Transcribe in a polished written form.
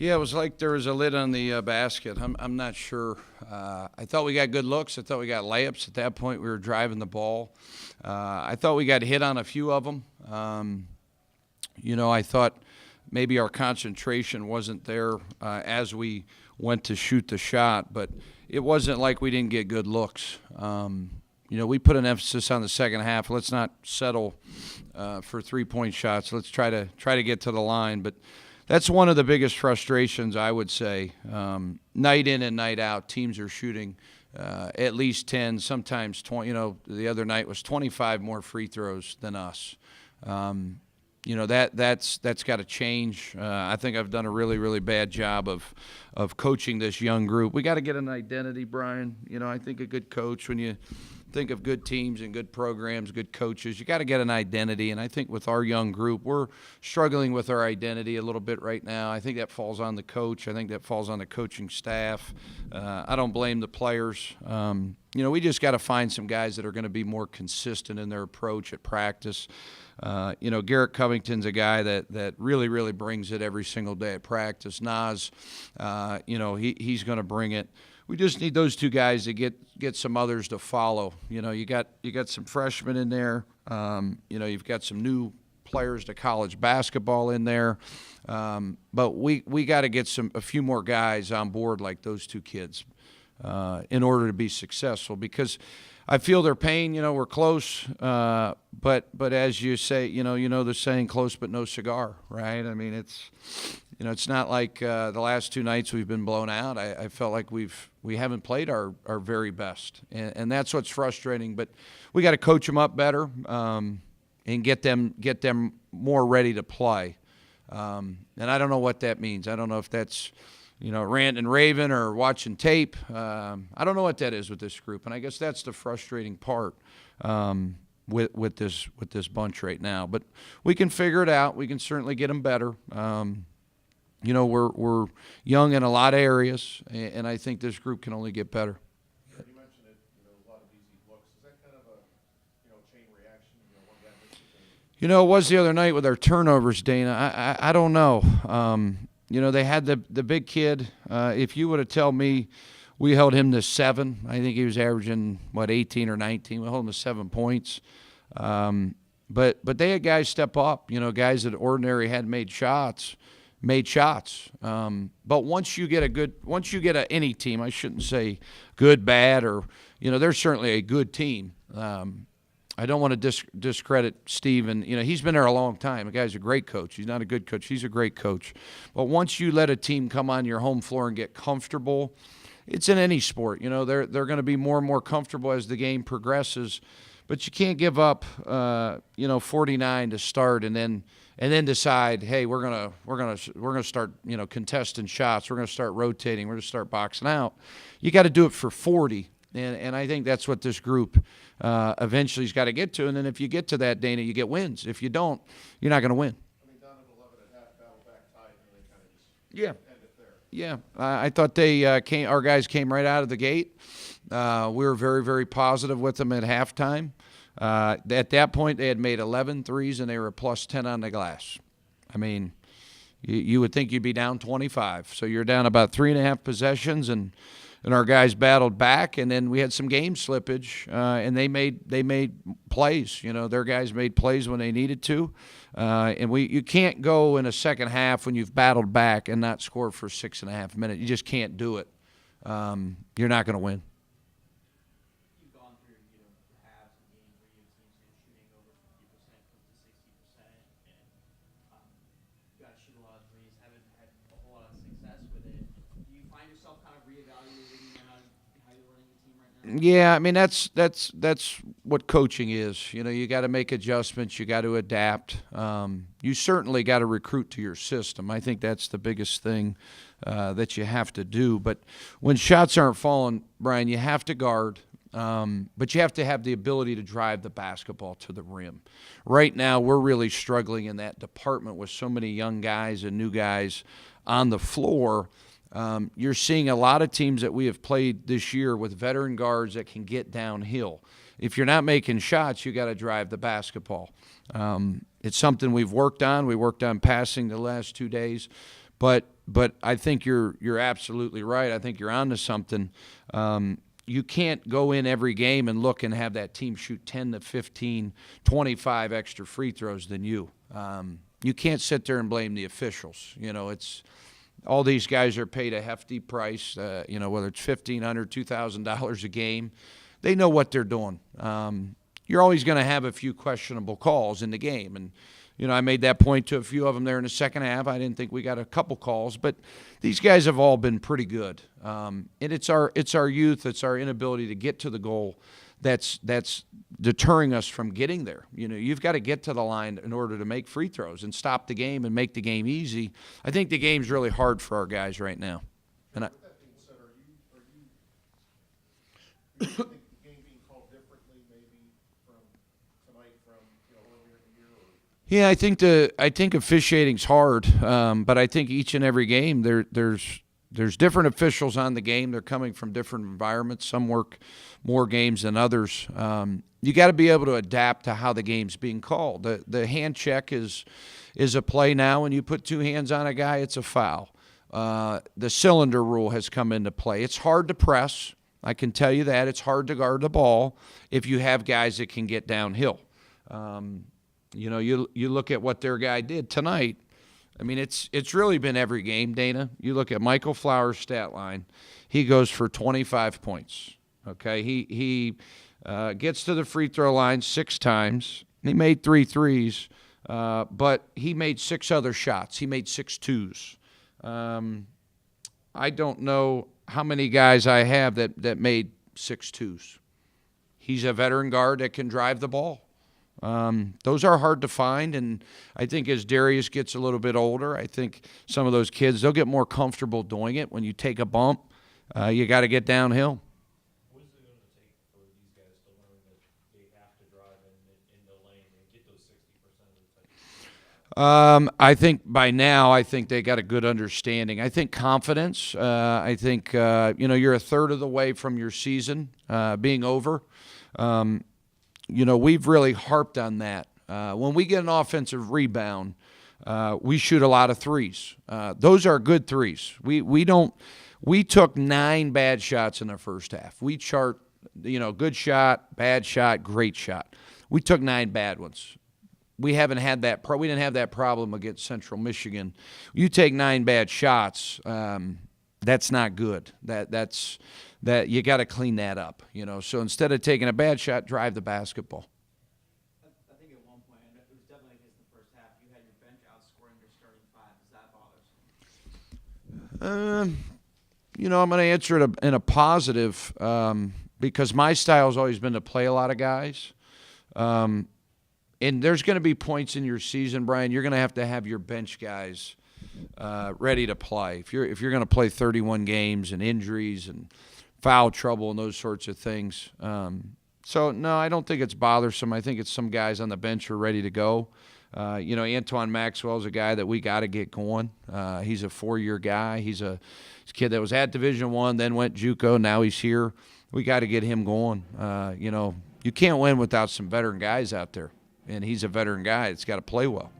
Yeah, it was like there was a lid on the basket. I'm not sure. I thought we got good looks. I thought we got layups. At that point, we were driving the ball. I thought we got hit on a few of them. I thought maybe our concentration wasn't there as we went to shoot the shot, but it wasn't like we didn't get good looks. We put an emphasis on the second half. Let's not settle for three-point shots. Let's try to get to the line. But that's one of the biggest frustrations, I would say. Night in and night out, teams are shooting at least 10, sometimes 20. The other night was 25 more free throws than us. That's got to change. I think I've done a really, really bad job of coaching this young group. We got to get an identity, Brian. I think a good coach, when you think of good teams and good programs, good coaches, you got to get an identity. And I think with our young group, we're struggling with our identity a little bit right now. I think that falls on the coach. I think that falls on the coaching staff. I don't blame the players. We just got to find some guys that are going to be more consistent in their approach at practice. Garrett Covington's a guy that really, really brings it every single day at practice. He's going to bring it. We just need those two guys to get some others to follow. You got some freshmen in there. You've got some new players to college basketball in there. But we got to get a few more guys on board like those two kids in order to be successful, because I feel their pain. We're close, but as you say, the saying, close but no cigar, right? I mean, it's not like the last two nights we've been blown out. I felt like we haven't played our very best, and that's what's frustrating. But we got to coach them up better and get them more ready to play. And I don't know what that means. I don't know if that's ranting and raving or watching tape. I don't know what that is with this group, and I guess that's the frustrating part with this bunch right now. But we can figure it out. We can certainly get them better. We're young in a lot of areas, and I think this group can only get better. You mentioned it. A lot of easy looks. Is that kind of a chain reaction? One guy makes it. It was the other night with our turnovers, Dana. I don't know. They had the big kid. If you would have told me we held him to 7, I think he was averaging, 18 or 19. We held him to 7 points. But they had guys step up, guys that ordinary had made shots. But once you get any team, I shouldn't say good, bad, or, they're certainly a good team. I don't want to discredit Steve, and he's been there a long time. The guy's a great coach. He's not a good coach. He's a great coach. But once you let a team come on your home floor and get comfortable, it's in any sport. They're going to be more and more comfortable as the game progresses. But you can't give up 49 to start and then decide, hey, we're gonna start contesting shots. We're gonna start rotating. We're gonna start boxing out. You got to do it for 40. And I think that's what this group eventually has got to get to. And then if you get to that, Dana, you get wins. If you don't, you're not going to win. Down at 11 at half, battle back tied, and they kind of just end it there. Yeah. I thought our guys came right out of the gate. We were very, very positive with them at halftime. At that point, they had made 11 threes, and they were plus 10 on the glass. I mean, you would think you'd be down 25. So you're down about 3.5 possessions, and our guys battled back, and then we had some game slippage, and they made plays. Their guys made plays when they needed to, and you can't go in a second half when you've battled back and not score for 6.5 minutes. You just can't do it. You're not going to win. You've gone through halves and games where you have teams shooting over 50%, close to 60%, and you got to shoot a lot of threes. Haven't had a whole lot of success with it. Do you find yourself kind of reevaluating how you're running the team right now? Yeah, I mean that's what coaching is. You got to make adjustments. You got to adapt. You certainly got to recruit to your system. I think that's the biggest thing that you have to do. But when shots aren't falling, Brian, you have to guard. But you have to have the ability to drive the basketball to the rim. Right now, we're really struggling in that department with so many young guys and new guys on the floor. You're seeing a lot of teams that we have played this year with veteran guards that can get downhill. If you're not making shots, you got to drive the basketball. It's something we've worked on. We worked on passing the last 2 days. But I think you're absolutely right. I think you're onto something. You can't go in every game and look and have that team shoot 10 to 15, 25 extra free throws than you. You can't sit there and blame the officials. It's all these guys are paid a hefty price, whether it's $1,500, $2,000 a game. They know what they're doing. You're always going to have a few questionable calls in the game. And, I made that point to a few of them there in the second half. I didn't think we got a couple calls, but these guys have all been pretty good. And it's our youth, it's our inability to get to the goal that's deterring us from getting there. You've got to get to the line in order to make free throws and stop the game and make the game easy. I think the game's really hard for our guys right now. And With that being said, do you think the game being called differently maybe from tonight from earlier in the year? yeah, I think officiating's hard, but I think each and every game there's different officials on the game. They're coming from different environments. Some work more games than others. You got to be able to adapt to how the game's being called. The hand check is a play now. When you put two hands on a guy, it's a foul. The cylinder rule has come into play. It's hard to press. I can tell you that. It's hard to guard the ball if you have guys that can get downhill. You look at what their guy did tonight. I mean, it's really been every game, Dana. You look at Michael Flowers' stat line. He goes for 25 points. Okay, he gets to the free throw line 6 times. He made 3 threes, but he made 6 other shots. He made 6 twos. I don't know how many guys I have that made 6 twos. He's a veteran guard that can drive the ball. Those are hard to find, and I think as Darius gets a little bit older, I think some of those kids, they'll get more comfortable doing it. When you take a bump, you got to get downhill. What is it going to take for these guys to learn that they have to drive in the lane and get those 60% of the time? I think by now, I think they got a good understanding. I think confidence. I think, you're a third of the way from your season being over. We've really harped on that. When we get an offensive rebound, we shoot a lot of threes. Those are good threes. We took 9 bad shots in the first half. We chart, good shot, bad shot, great shot. We took 9 bad ones. We haven't had that. We didn't have that problem against Central Michigan. You take 9 bad shots, that's not good. That you got to clean that up. So instead of taking a bad shot, drive the basketball. I think at one point, and it was definitely against the first half, you had your bench outscoring your starting 5. Does that bother you? I'm going to answer it in a positive because my style has always been to play a lot of guys. And there's going to be points in your season, Brian, you're going to have your bench guys ready to play. If you're going to play 31 games and injuries and foul trouble and those sorts of things. So, no, I don't think it's bothersome. I think it's some guys on the bench who are ready to go. Antoine Maxwell's a guy that we got to get going. He's a 4-year guy. He's a kid that was at Division I, then went JUCO. Now he's here. We got to get him going. You can't win without some veteran guys out there, and he's a veteran guy that's got to play well.